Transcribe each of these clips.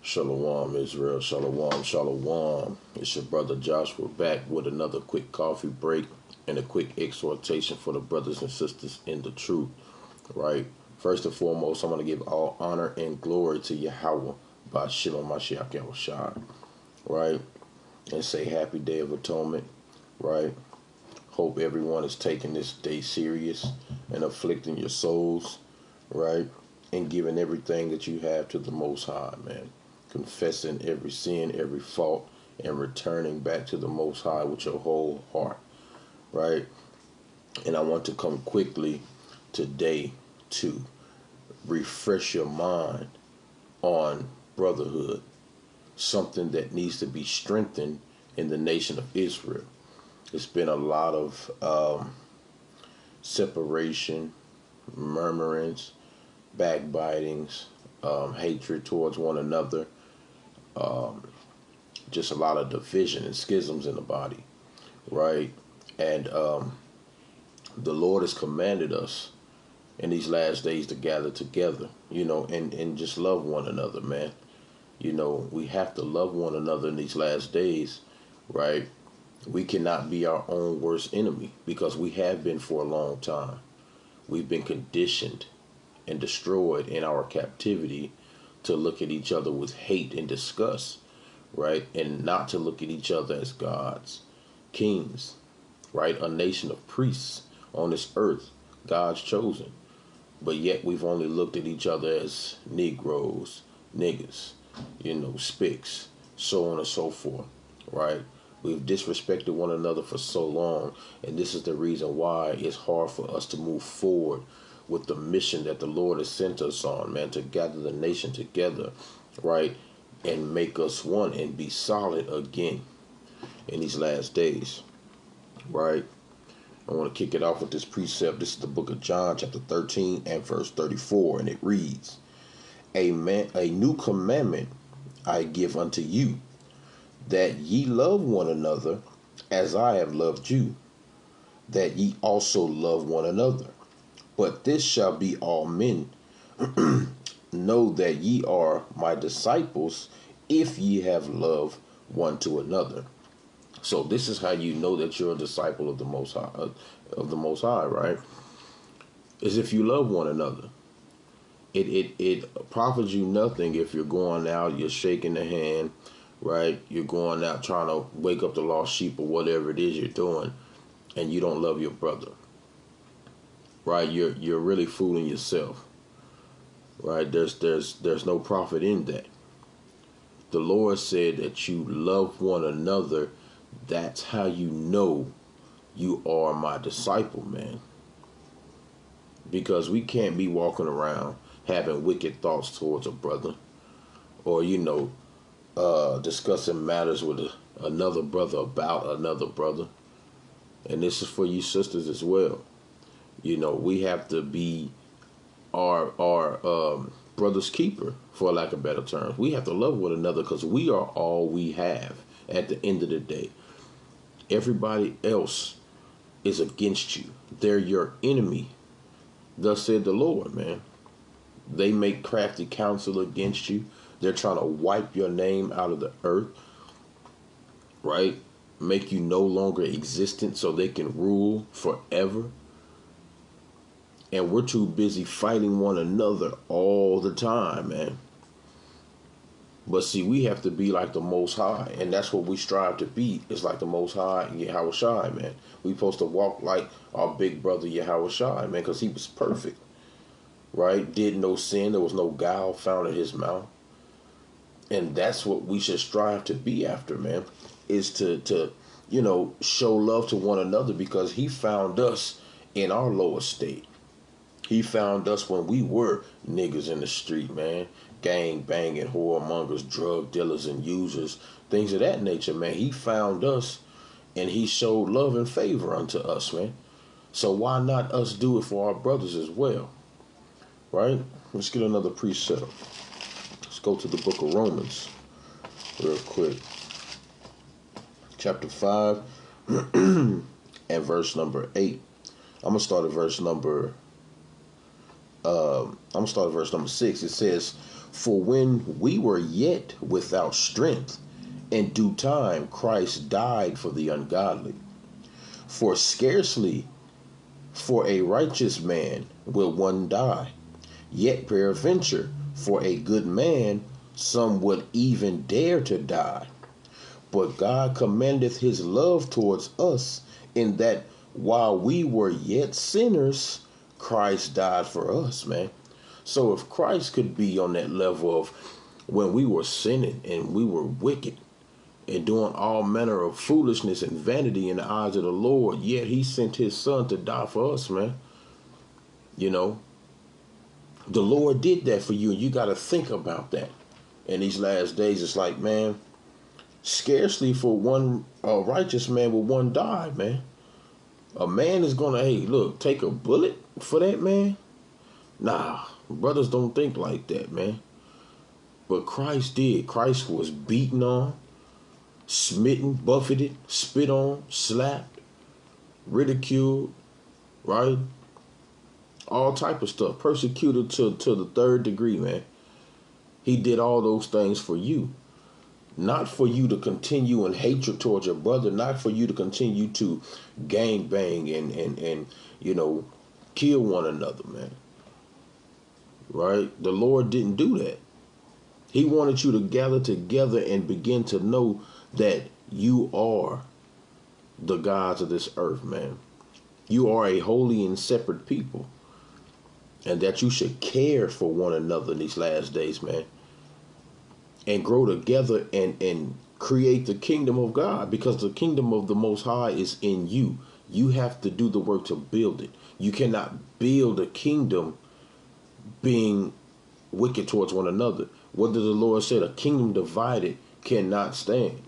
Shalom, Israel. Shalom, shalom. It's your brother Joshua back with another quick coffee break and a quick exhortation for the brothers and sisters in the truth, right? First and foremost, I'm going to give all honor and glory to Yahweh by Shimon Mashiach Yahushua, right? And say happy day of atonement, right? Hope everyone is taking this day serious and afflicting your souls, right? And giving everything that you have to the Most High, man. Confessing every sin, every fault, and returning back to the Most High with your whole heart, right? And I want to come quickly today to refresh your mind on brotherhood, something that needs to be strengthened in the nation of Israel. There's been a lot of separation, murmurings, backbitings, hatred towards one another, just a lot of division and schisms in the body, right? And the Lord has commanded us in these last days to gather together, and just love one another, man. We have to love one another in these last days, right? We cannot be our own worst enemy because we have been for a long time. We've been conditioned and destroyed in our captivity to look at each other with hate and disgust, right? And not to look at each other as gods, kings, right? A nation of priests on this earth, God's chosen. But yet we've only looked at each other as Negroes, niggas, spics, so on and so forth, right? We've disrespected one another for so long, and this is the reason why it's hard for us to move forward with the mission that the Lord has sent us on, man, to gather the nation together, right, and make us one and be solid again in these last days, right? I want to kick it off with this precept. This is the book of John, chapter 13 and verse 34, and it reads, A new commandment I give unto you, that ye love one another as I have loved you, that ye also love one another. But this shall be all men know that ye are my disciples, if ye have love one to another. So this is how you know that you're a disciple of the Most High, right? Is if you love one another. It profits you nothing if you're going out, you're shaking the hand, right? You're going out trying to wake up the lost sheep or whatever it is you're doing, and you don't love your brother. Right, you're really fooling yourself. Right, there's no profit in that. The Lord said that you love one another. That's how you know you are my disciple, man. Because we can't be walking around having wicked thoughts towards a brother, or discussing matters with another brother about another brother. And this is for you sisters as well. We have to be our brother's keeper, for lack of better terms. We have to love one another because we are all we have at the end of the day. Everybody else is against you. They're your enemy. Thus said the Lord, man. They make crafty counsel against you. They're trying to wipe your name out of the earth, right? Make you no longer existent so they can rule forever. And we're too busy fighting one another all the time, man. But see, we have to be like the Most High, and that's what we strive to be. It's like the Most High and Yahushua, man. We supposed to walk like our big brother Yahushua, man, because he was perfect, right? Did no sin. There was no guile found in his mouth. And that's what we should strive to be after, man, is to show love to one another, because he found us in our lower state. He found us when we were niggas in the street, man. Gang banging, whoremongers, drug dealers, and users, things of that nature, man. He found us, and he showed love and favor unto us, man. So why not us do it for our brothers as well, right? Let's get another precept. Let's go to the book of Romans real quick. Chapter 5 and verse number 8. I'm going to start at verse number 6. It says, For when we were yet without strength, in due time Christ died for the ungodly. For scarcely for a righteous man will one die, yet peradventure for a good man some would even dare to die. But God commendeth his love towards us, in that while we were yet sinners, Christ died for us, man. So if Christ could be on that level of when we were sinning and we were wicked and doing all manner of foolishness and vanity in the eyes of the Lord, yet he sent his son to die for us, man. You know, the Lord did that for you, and you got to think about that. In these last days, it's like, man, scarcely for one righteous man will one die, man. A man is gonna, hey, look, take a bullet for that man. Nah, brothers don't think like that, man. But Christ did. Christ was beaten on, smitten, buffeted, spit on, slapped, ridiculed, right? All type of stuff. Persecuted to the third degree, man. He did all those things for you. Not for you to continue in hatred towards your brother, not for you to continue to gang bang and you know, kill one another, man. Right? The Lord didn't do that. He wanted you to gather together and begin to know that you are the gods of this earth, man. You are a holy and separate people. And that you should care for one another in these last days, man. And grow together and create the kingdom of God, because the kingdom of the Most High is in you. You have to do the work to build it. You cannot build a kingdom being wicked towards one another. What did the Lord say? A kingdom divided cannot stand.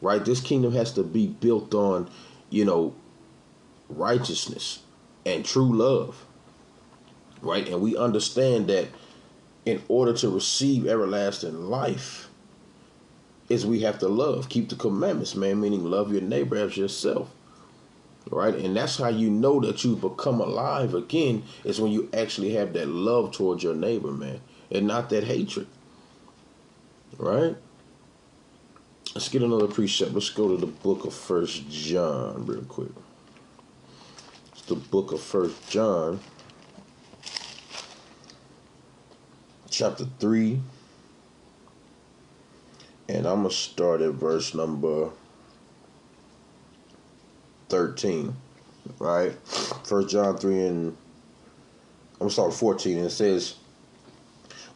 Right? This kingdom has to be built on, you know, righteousness and true love. Right? And we understand that in order to receive everlasting life, is we have to love. Keep the commandments, man, meaning love your neighbor as yourself. Right? And that's how you know that you become alive again, is when you actually have that love towards your neighbor, man, and not that hatred. Right? Let's get another precept. Let's go to the book of 1 John real quick. It's the book of 1 John. Chapter 3, and I'm going to start at verse number 13, right? 1 John 3, and I'm going to start at 14, and it says,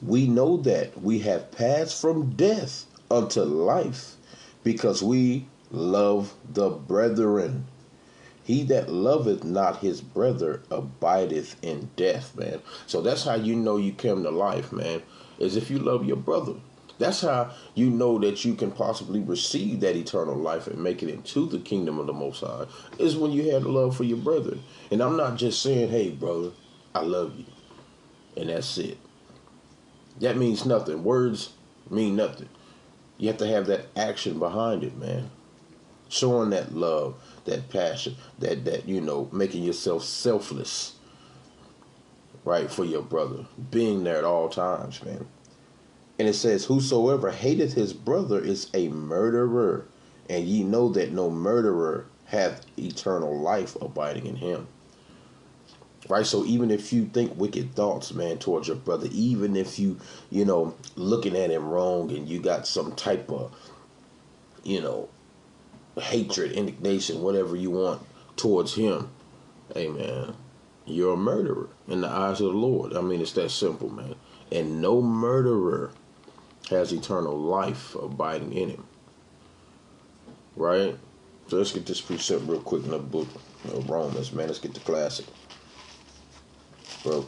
we know that we have passed from death unto life, because we love the brethren. He that loveth not his brother abideth in death, man. So that's how you know you come to life, man, is if you love your brother. That's how you know that you can possibly receive that eternal life and make it into the kingdom of the Most High, is when you have love for your brother. And I'm not just saying, hey, brother, I love you, and that's it. That means nothing. Words mean nothing. You have to have that action behind it, man. Showing that love, that passion, that you know, making yourself selfless, right, for your brother, being there at all times, man. And it says, whosoever hateth his brother is a murderer, and ye know that no murderer hath eternal life abiding in him. Right? So even if you think wicked thoughts, man, towards your brother, even if you know, looking at him wrong and you got some type of, you know, hatred, indignation, whatever you want towards him, hey, man, you're a murderer in the eyes of the Lord. I mean, it's that simple, man. And no murderer has eternal life abiding in him. Right? So let's get this precept real quick in the book of Romans, man. Let's get the classic. Bro,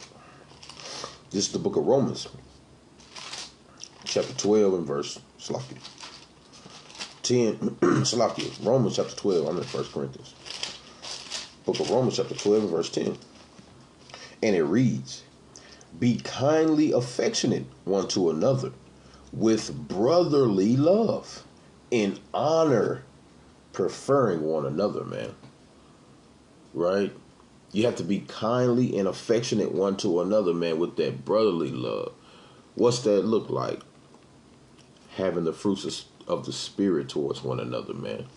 this is the book of Romans, chapter 12 and verse 10, Romans chapter 12, I'm in 1 Corinthians. Book of Romans chapter 12 and verse 10. And it reads, be kindly affectionate one to another with brotherly love, in honor, preferring one another, man. Right? You have to be kindly and affectionate one to another, man, with that brotherly love. What's that look like? Having the fruits of the Spirit towards one another, man.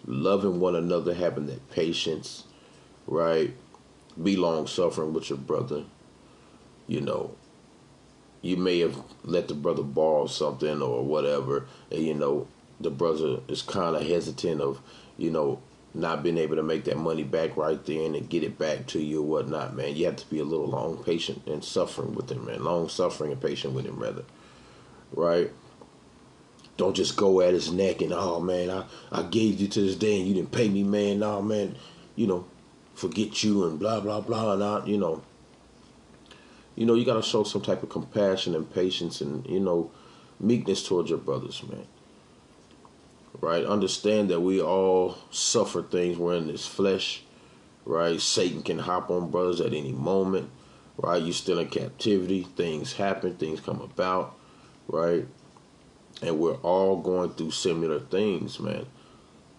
Loving one another, having that patience, right? Be long suffering with your brother. You know, you may have let the brother borrow something or whatever, and the brother is kind of hesitant of, not being able to make that money back right then and get it back to you or whatnot, man. You have to be a little long, patient, and suffering with him, man. Long suffering and patient with him, rather, right? Don't just go at his neck and, oh man, I gave you to this day and you didn't pay me, man. Nah, man, forget you and blah blah blah, and you got to show some type of compassion and patience and, meekness towards your brothers, man. Right? Understand that we all suffer things. We're in this flesh, right? Satan can hop on brothers at any moment, right? You're still in captivity. Things happen. Things come about, right? And we're all going through similar things, man.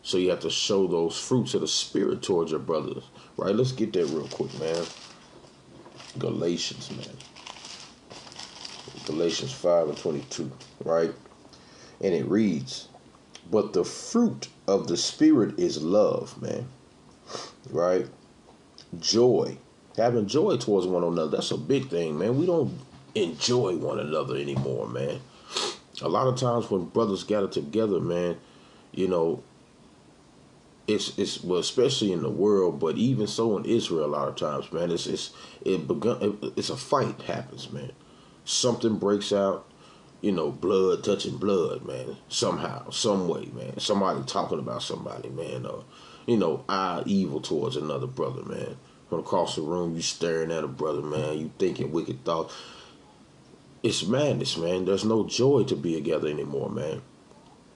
So you have to show those fruits of the Spirit towards your brothers, right? Let's get there real quick, man. Galatians, man. Galatians 5:22, right? And it reads, but the fruit of the Spirit is love, man. Right? Joy. Having joy towards one another. That's a big thing, man. We don't enjoy one another anymore, man. A lot of times when brothers gather together, man, it's well, especially in the world, but even so in Israel, a lot of times, man, it's a fight happens, man. Something breaks out, blood touching blood, man. Somehow, some way, man. Somebody talking about somebody, man, or eye evil towards another brother, man. From across the room, you staring at a brother, man. You thinking wicked thoughts. It's madness, man. There's no joy to be together anymore, man.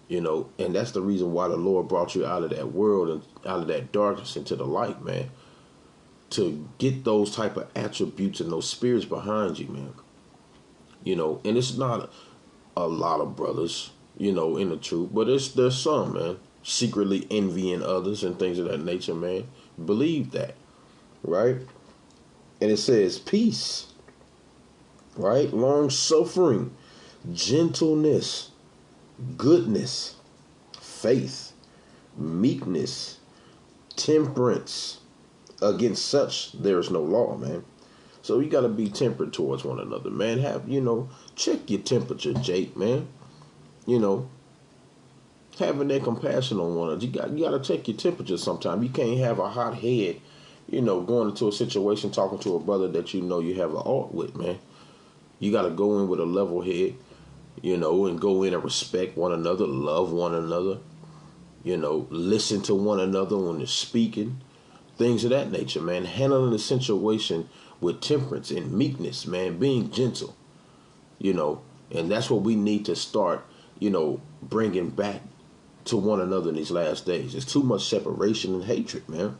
And that's the reason why the Lord brought you out of that world and out of that darkness into the light, man. To get those type of attributes and those spirits behind you, man. And it's not a lot of brothers, in the truth, but there's some, man, secretly envying others and things of that nature, man. Believe that, right? And it says peace, right? Long suffering, gentleness, goodness, faith, meekness, temperance. Against such there is no law, man. So you got to be tempered towards one another, man. Check your temperature, Jake, man. Having that compassion on one another. You got to check your temperature sometime. You can't have a hot head, going into a situation talking to a brother that you have an art with, man. You got to go in with a level head, and go in and respect one another, love one another, listen to one another when they're speaking, things of that nature, man. Handling the situation with temperance and meekness, man, being gentle, and that's what we need to start, bringing back to one another in these last days. There's too much separation and hatred, man,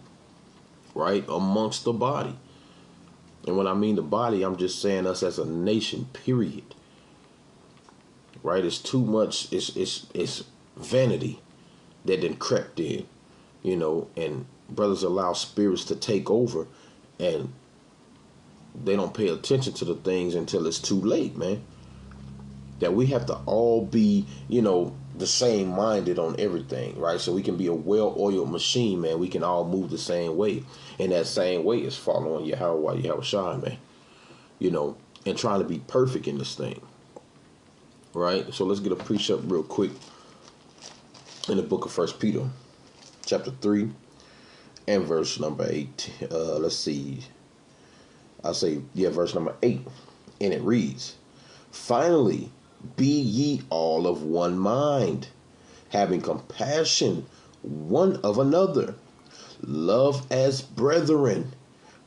right, amongst the body. And when I mean the body, I'm just saying us as a nation, period. Right? It's too much. It's vanity that then crept in, and brothers allow spirits to take over, and they don't pay attention to the things until it's too late, man. That we have to all be, the same minded on everything, right? So we can be a well-oiled machine, man. We can all move the same way. And that same way is following Yahweh Shai, man. And trying to be perfect in this thing. Right? So let's get a precept real quick in the book of 1 Peter, chapter 3, and verse number 8. Let's see. Verse number 8. And it reads, finally, be ye all of one mind, having compassion one of another. Love as brethren.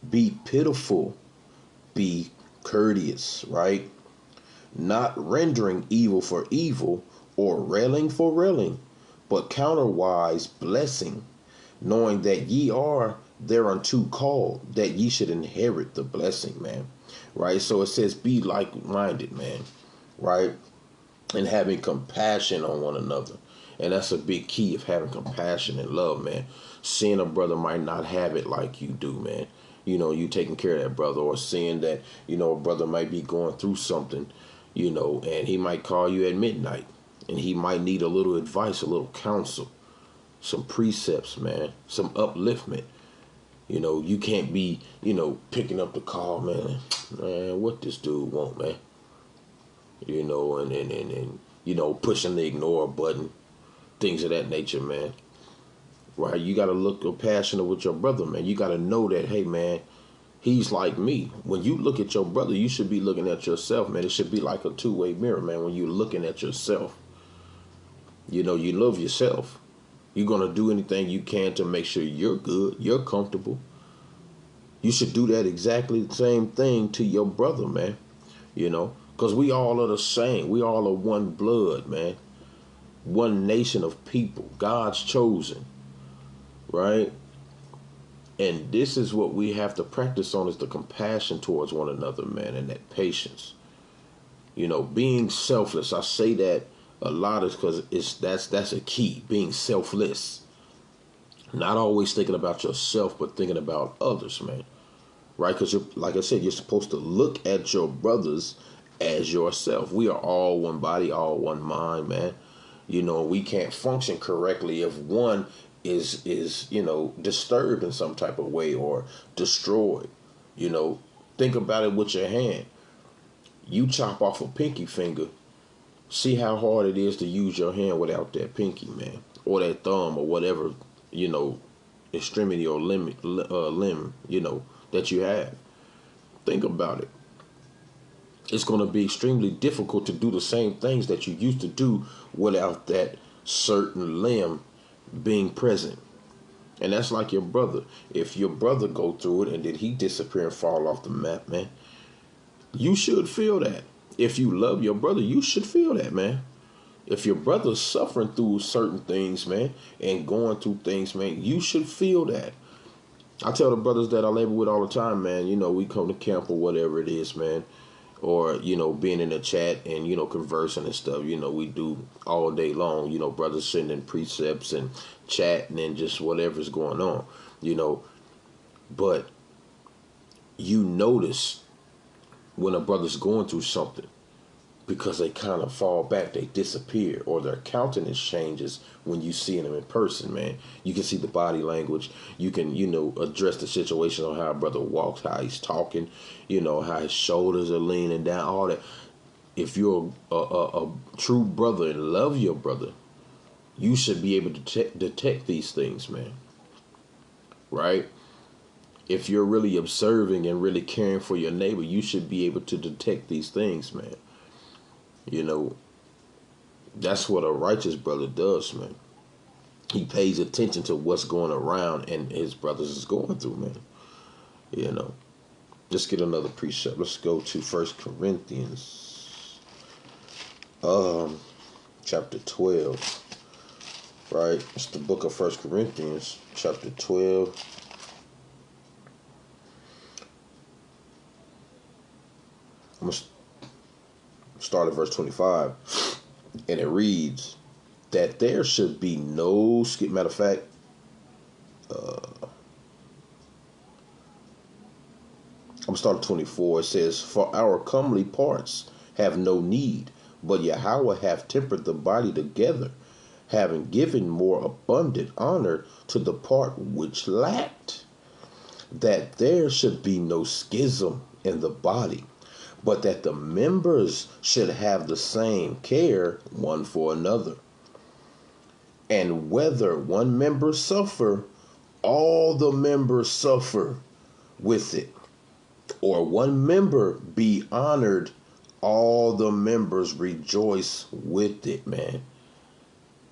Be pitiful. Be courteous, right? Not rendering evil for evil or railing for railing, but counterwise blessing, knowing that ye are thereunto called, that ye should inherit the blessing, man. Right? So it says be like-minded, man. Right? And having compassion on one another. And that's a big key of having compassion and love, man. Seeing a brother might not have it like you do, man. You taking care of that brother, or seeing that, a brother might be going through something, And he might call you at midnight, and he might need a little advice, a little counsel, some precepts, man, some upliftment. You can't be, picking up the call, man, what this dude want, man, and pushing the ignore button, things of that nature, man. Right? You got to look compassionate with your brother, man. You got to know that, hey, man, he's like me. When you look at your brother, you should be looking at yourself, man. It should be like a two-way mirror, man. When you're looking at yourself, you love yourself. You're going to do anything you can to make sure you're good, you're comfortable. You should do that exactly the same thing to your brother, man. Because we all are the same. We all are one blood, man. One nation of people, God's chosen, right? And this is what we have to practice on, is the compassion towards one another, man, and that patience. Being selfless. I say that a lot is because that's a key. Being selfless. Not always thinking about yourself, but thinking about others, man. Right? Because, like I said, you're supposed to look at your brothers as yourself. We are all one body, all one mind, man. We can't function correctly if one is disturbed in some type of way or destroyed. Think about it with your hand. You chop off a pinky finger. See how hard it is to use your hand without that pinky, man, or that thumb, or whatever, extremity or limb, that you have. Think about it. It's going to be extremely difficult to do the same things that you used to do without that certain limb being present. And that's like your brother. If your brother go through it and then he disappear and fall off the map, man, you should feel that. If you love your brother, you should feel that, man. If your brother's suffering through certain things, man, and going through things, man, you should feel that. I tell the brothers that I labor with all the time, man, we come to camp or whatever it is, man, or, being in a chat and, conversing and stuff, we do all day long, brothers sending precepts and chatting and just whatever's going on, but you notice when a brother's going through something, because they kind of fall back, they disappear, or their countenance changes when you see them in person, man. You can see the body language. You can, address the situation on how a brother walks, how he's talking, how his shoulders are leaning down, all that. If you're a true brother and love your brother, you should be able to detect these things, man. Right? If you're really observing and really caring for your neighbor, you should be able to detect these things, man. That's what a righteous brother does, man. He pays attention to what's going around and his brothers is going through, man. Let's get another precept. Let's go to 1 Corinthians chapter 12. Right? It's the book of 1 Corinthians, chapter 12. I'm going to start at verse 25, and it reads that there should be no skip. Matter of fact, I'm gonna start at 24. It says, "For our comely parts have no need, but Yahweh hath tempered the body together, having given more abundant honor to the part which lacked, that there should be no schism in the body, but that the members should have the same care one for another. And whether one member suffer, all the members suffer with it. Or one member be honored, all the members rejoice with it," man.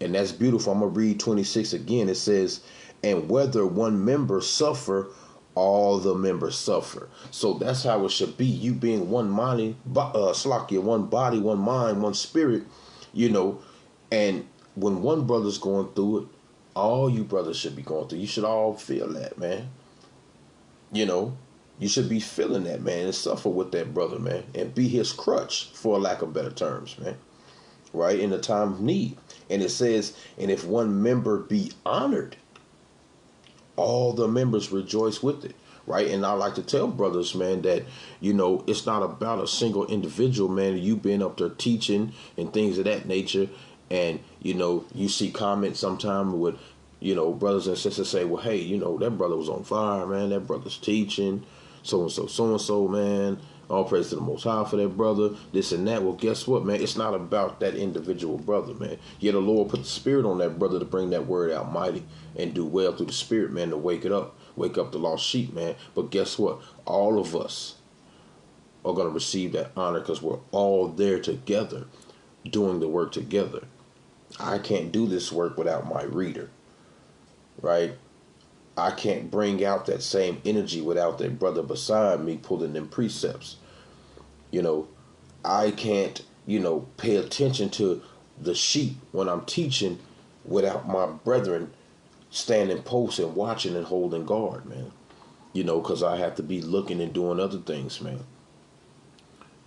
And that's beautiful. I'm going to read 26 again. It says, "And whether one member suffer, all the members suffer." So that's how it should be. You being one body, one body, one mind, one spirit, and when one brother's going through it, all you brothers should be going through. You should all feel that, man. You should be feeling that, man, and suffer with that brother, man, and be his crutch, for lack of better terms, man. Right? In the time of need. And it says, "And if one member be honored, all the members rejoice with it." right? And I like to tell brothers, man, that, it's not about a single individual, man. You been up there teaching and things of that nature. And, you see comments sometime with, brothers and sisters say, well, hey, that brother was on fire, man. That brother's teaching so-and-so, man. All praise to the Most High for that brother, this and that. Well, guess what, man? It's not about that individual brother, man. Yet the Lord put the Spirit on that brother to bring that word out mighty and do well through the Spirit, man, to wake up the lost sheep, man. But guess what? All of us are going to receive that honor because we're all there together doing the work together. I can't do this work without my reader, right? I can't bring out that same energy without that brother beside me pulling them precepts. I can't, pay attention to the sheep when I'm teaching without my brethren standing post and watching and holding guard, man. Because I have to be looking and doing other things, man.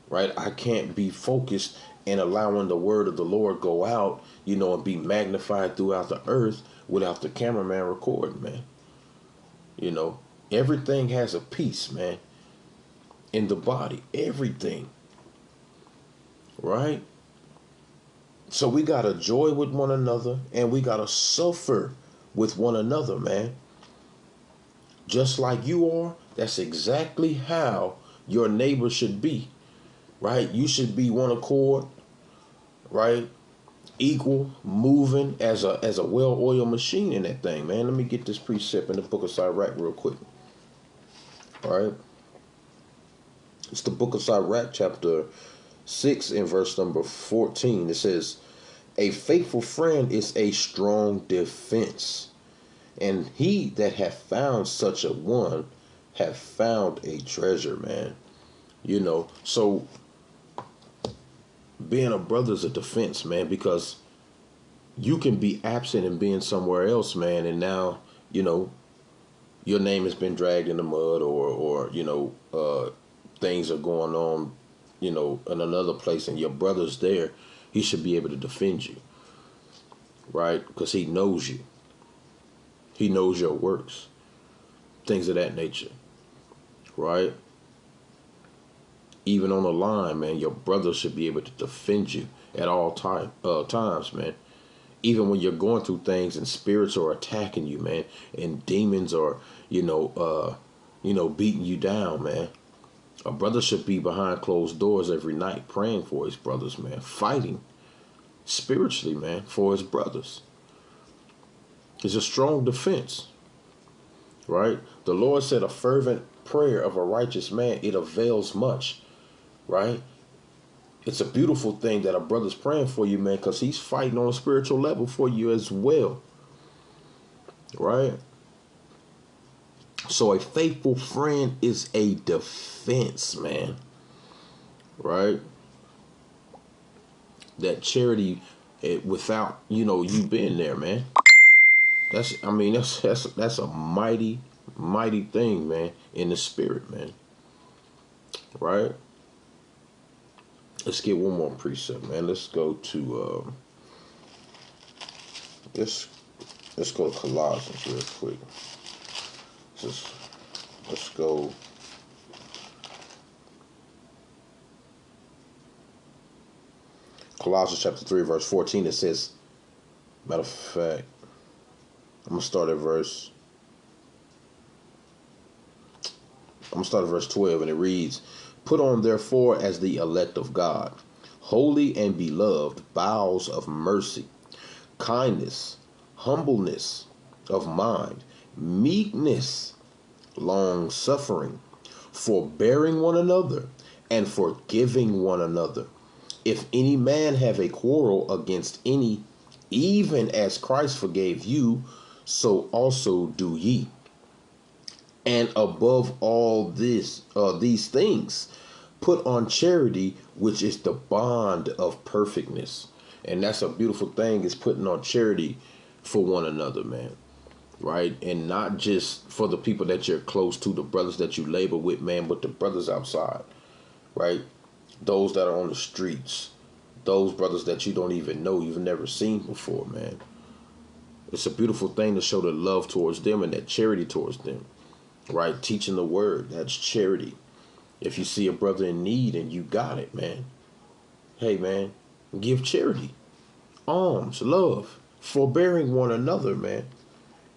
Right? I can't be focused and allowing the word of the Lord go out, and be magnified throughout the earth without the cameraman recording, man. Everything has a piece, man, in the body. Everything. Right? So we got to joy with one another and we got to suffer with one another, man. Just like you are, that's exactly how your neighbor should be. Right? You should be one accord, right? Equal, moving as a well-oiled machine in that thing, man. Let me get this precept in the book of Sirach real quick. All right. It's the book of Sirach, chapter 6 and verse number 14. It says, a faithful friend is a strong defense, and he that hath found such a one hath found a treasure, man. So being a brother is a defense, man, because you can be absent and being somewhere else, man, and now, your name has been dragged in the mud or things are going on, in another place and your brother's there. He should be able to defend you, right? Because he knows you. He knows your works, things of that nature, right? Even on the line, man, your brother should be able to defend you at all times, man. Even when you're going through things and spirits are attacking you, man, and demons are, beating you down, man. A brother should be behind closed doors every night praying for his brothers, man, fighting spiritually, man, for his brothers. It's a strong defense, right? The Lord said a fervent prayer of a righteous man, it avails much, right? It's a beautiful thing that a brother's praying for you, man, because he's fighting on a spiritual level for you as well, right? So a faithful friend is a defense, man, right? That charity, without, you being there, man. That's a mighty, mighty thing, man, in the spirit, man, right? Let's get one more precept, man. Let's go to let's go to Colossians real quick. Let's go. Colossians chapter 3, verse 14. It says, matter of fact, I'm gonna start at verse 12, and it reads, put on therefore as the elect of God, holy and beloved, bowels of mercy, kindness, humbleness of mind, meekness, long suffering, forbearing one another, and forgiving one another. If any man have a quarrel against any, even as Christ forgave you, so also do ye. And above all these things, put on charity, which is the bond of perfectness. And that's a beautiful thing, is putting on charity for one another, man. Right? And not just for the people that you're close to, the brothers that you labor with, man, but the brothers outside, right? Those that are on the streets, those brothers that you don't even know, you've never seen before, man. It's a beautiful thing to show the love towards them and that charity towards them, right? Teaching the word, that's charity. If you see a brother in need and you got it, man, hey, man, give charity, alms, love, forbearing one another, man.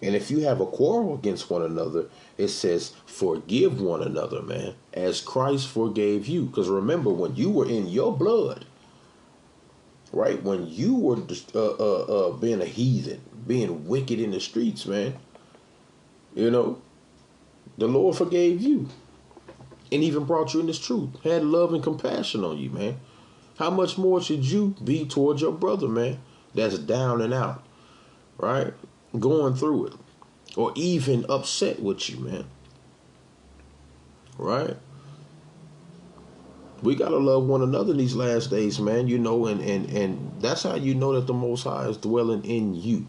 And if you have a quarrel against one another, it says forgive one another, man, as Christ forgave you. Because remember, when you were in your blood, right, when you were being a heathen, being wicked in the streets, man, you know, the Lord forgave you and even brought you in this truth, had love and compassion on you, man. How much more should you be towards your brother, man, that's down and out, right, going through it, or even upset with you, man, right? We gotta love one another in these last days, man, you know, and that's how you know that the Most High is dwelling in you.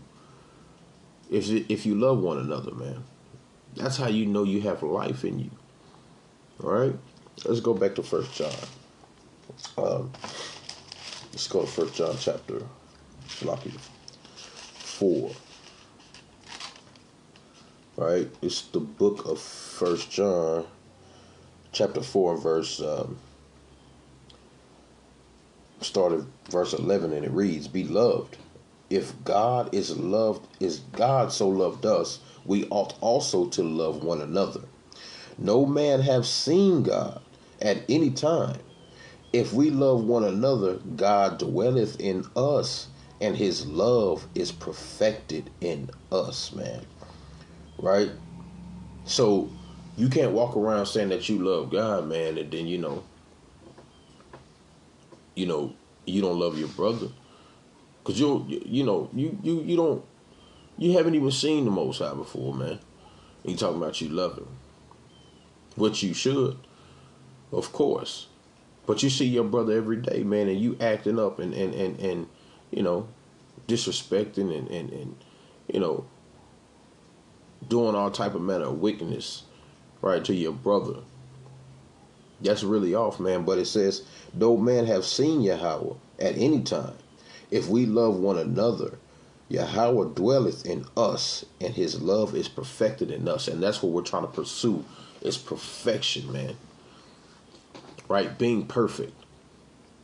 If you love one another, man, that's how you know you have life in you. All right, let's go back to First John. Let's go to First John chapter 4. Right, it's the book of First John, chapter 4, verse started verse 11, and it reads, "Beloved, if God is God so loved us, we ought also to love one another. No man have seen God at any time. If we love one another, God dwelleth in us, and his love is perfected in us," man. Right? So you can't walk around saying that you love God, man, and then you don't love your brother, because you haven't even seen the Most High before, man. You talking about you love him, which you should, of course. But you see your brother every day, man, and you acting up and disrespecting and doing all type of manner of wickedness, right, to your brother. That's really off, man. But it says, no man have seen Yahweh at any time. If we love one another, Yahweh dwelleth in us, and his love is perfected in us. And that's what we're trying to pursue, is perfection, man. Right? Being perfect.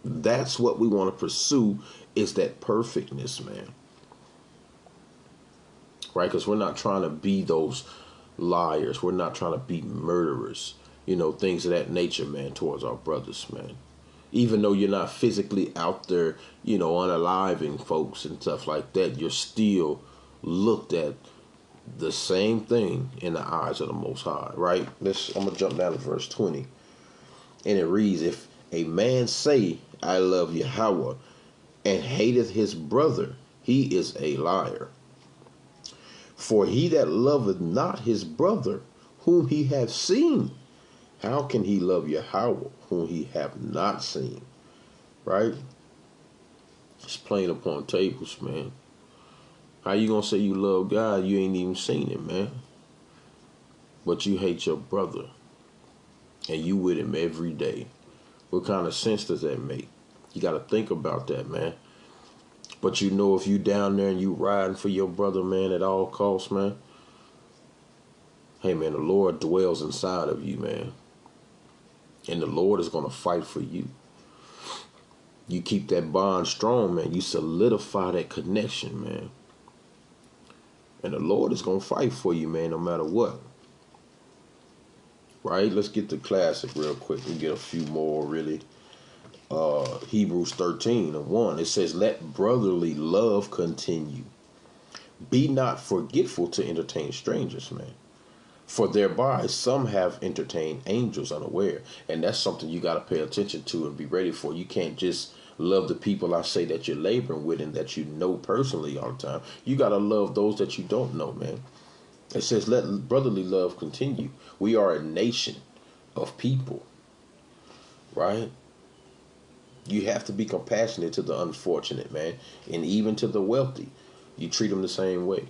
That's what we want to pursue, is that perfectness, man. Right? Because we're not trying to be those liars. We're not trying to be murderers. Things of that nature, man, towards our brothers, man. Even though you're not physically out there, unaliving folks and stuff like that, you're still looked at the same thing in the eyes of the Most High, right? I'm going to jump down to verse 20. And it reads, if a man say, I love Yahweh, and hateth his brother, he is a liar. For he that loveth not his brother, whom he hath seen, how can he love Yahweh, whom he hath not seen? Right? It's plain upon tables, man. How you gonna say you love God, you ain't even seen him, man? But you hate your brother, and you with him every day. What kind of sense does that make? You got to think about that, man. But if you down there and you riding for your brother, man, at all costs, man, hey, man, the Lord dwells inside of you, man. And the Lord is going to fight for you. You keep that bond strong, man. You solidify that connection, man. And the Lord is going to fight for you, man, no matter what. Right? Let's get the classic real quick. We get a few more, really. Hebrews 13:1. It says, let brotherly love continue. Be not forgetful to entertain strangers, man. For thereby some have entertained angels unaware. And that's something you got to pay attention to and be ready for. You can't just love the people I say that you're laboring with and that you know personally all the time. You got to love those that you don't know, man. It says, let brotherly love continue. We are a nation of people, right? You have to be compassionate to the unfortunate, man. And even to the wealthy. You treat them the same way,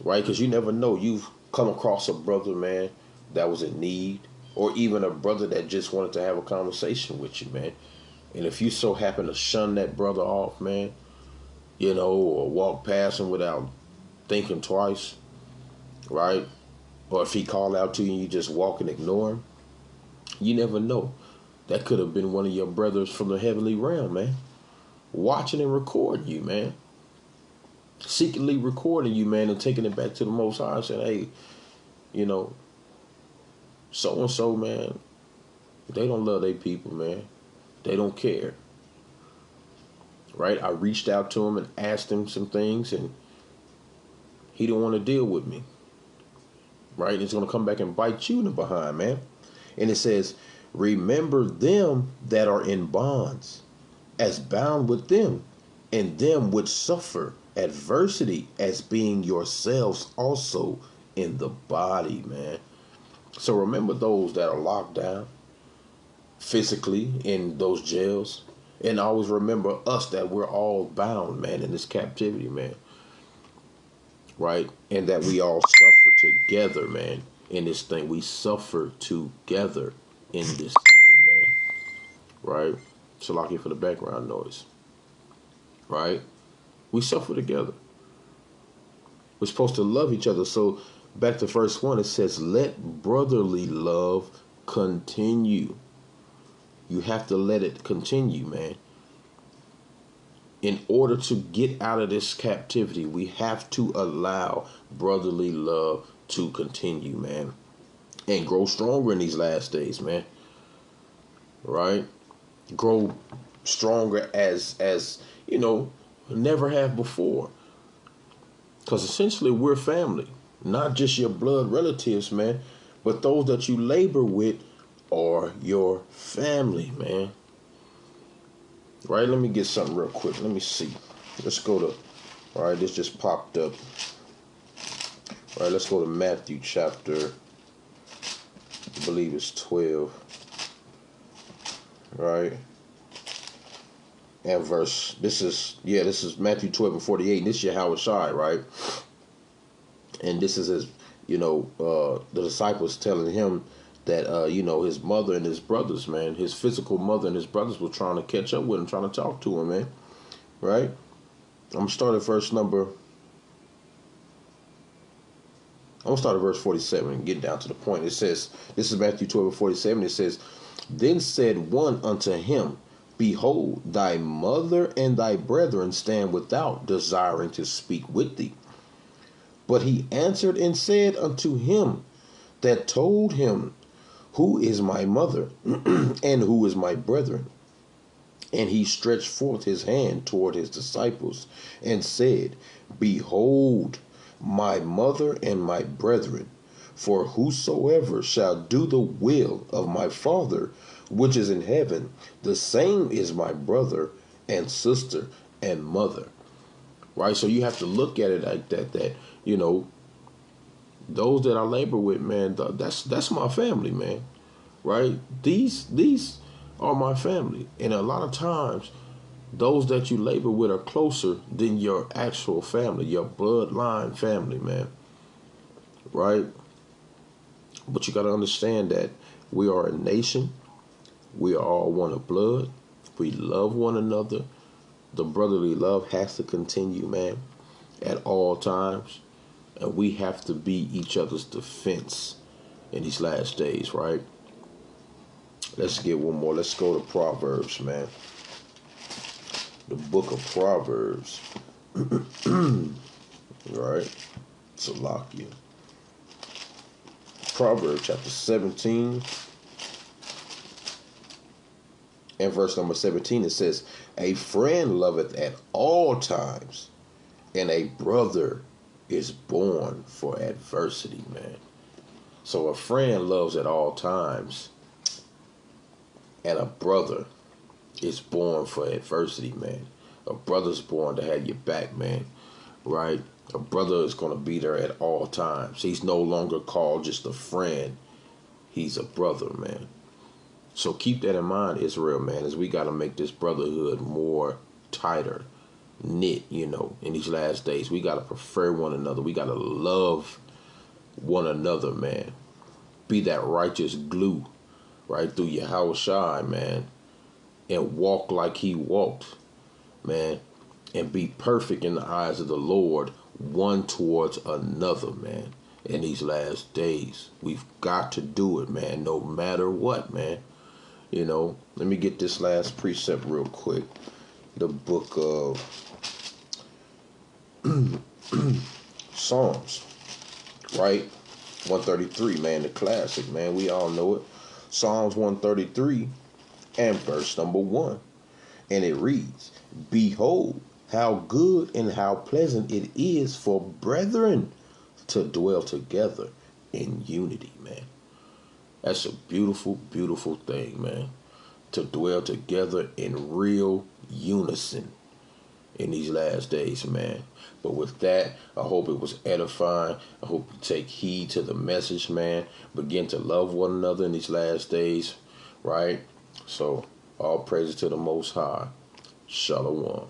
right? Because you never know. You've come across a brother, man, that was in need, or even a brother that just wanted to have a conversation with you, man. And if you so happen to shun that brother off, man, or walk past him without thinking twice, right? Or if he called out to you and you just walk and ignore him, you never know. That could have been one of your brothers from the heavenly realm, man. Watching and recording you, man. Secretly recording you, man, and taking it back to the Most High and saying, hey, you know, so and so, man, they don't love their people, man. They don't care. Right? I reached out to him and asked him some things, and he didn't want to deal with me. Right? It's going to come back and bite you in the behind, man. And it says, remember them that are in bonds, as bound with them, and them which suffer adversity, as being yourselves also in the body, man. So remember those that are locked down physically in those jails. And always remember us, that we're all bound, man, in this captivity, man. Right? And that we all suffer together, man, in this thing. We suffer together in this thing, man. Right? Salaki for the background noise. Right? We suffer together. We're supposed to love each other. So back to verse 1, it says, let brotherly love continue. You have to let it continue, man. In order to get out of this captivity, we have to allow brotherly love to continue, man. And grow stronger in these last days, man. Right? Grow stronger as you know, never have before. Because essentially we're family. Not just your blood relatives, man, but those that you labor with are your family, man. Right? Let me get something real quick. Let me see. Let's go to, all right, this just popped up. All right, let's go to Matthew chapter, I believe it's 12. Right? And verse, this is Matthew 12 and 48. And this is Yahweh Shai, right? And this is his, the disciples telling him that, his mother and his brothers, man, his physical mother and his brothers were trying to catch up with him, trying to talk to him, man. Right? I'm going to start at verse 47 and get down to the point. It says, this is Matthew 12 and 47. It says, then said one unto him, behold, thy mother and thy brethren stand without, desiring to speak with thee. But he answered and said unto him that told him, who is my mother and who is my brethren? And he stretched forth his hand toward his disciples and said, behold, my mother and my brethren, for whosoever shall do the will of my Father which is in heaven, the same is my brother and sister and mother. Right? So you have to look at it like that, those that I labor with, man, that's my family, man. Right? These are my family. And a lot of times, those that you labor with are closer than your actual family, your bloodline family, man. Right? But you got to understand that we are a nation. We are all one of blood. We love one another. The brotherly love has to continue, man, at all times. And we have to be each other's defense in these last days, right? Let's get one more. Let's go to Proverbs, man. The book of Proverbs. Right? Salakia. Proverbs chapter 17 and verse number 17. It says, a friend loveth at all times, and a brother is born for adversity, man. So a friend loves at all times, and a brother is born for adversity, man. A brother's born to have your back, man. Right? A brother is going to be there at all times. He's no longer called just a friend. He's a brother, man. So keep that in mind, Israel, man, as we got to make this brotherhood more tighter knit, in these last days. We got to prefer one another. We got to love one another, man. Be that righteous glue right through Yahweh Shai, man, and walk like he walked, man, and be perfect in the eyes of the Lord, one towards another, man. in these last days. We've got to do it, man, no matter what, man. You know, let me get this last precept real quick. The book of Psalms, right? 133, man, the classic, man. We all know it. Psalms 133 and verse number 1. And it reads, "Behold, how good and how pleasant it is for brethren to dwell together in unity," man. That's a beautiful, beautiful thing, man. To dwell together in real unison in these last days, man. But with that, I hope it was edifying. I hope you take heed to the message, man. Begin to love one another in these last days, right? So, all praises to the Most High. Shalom.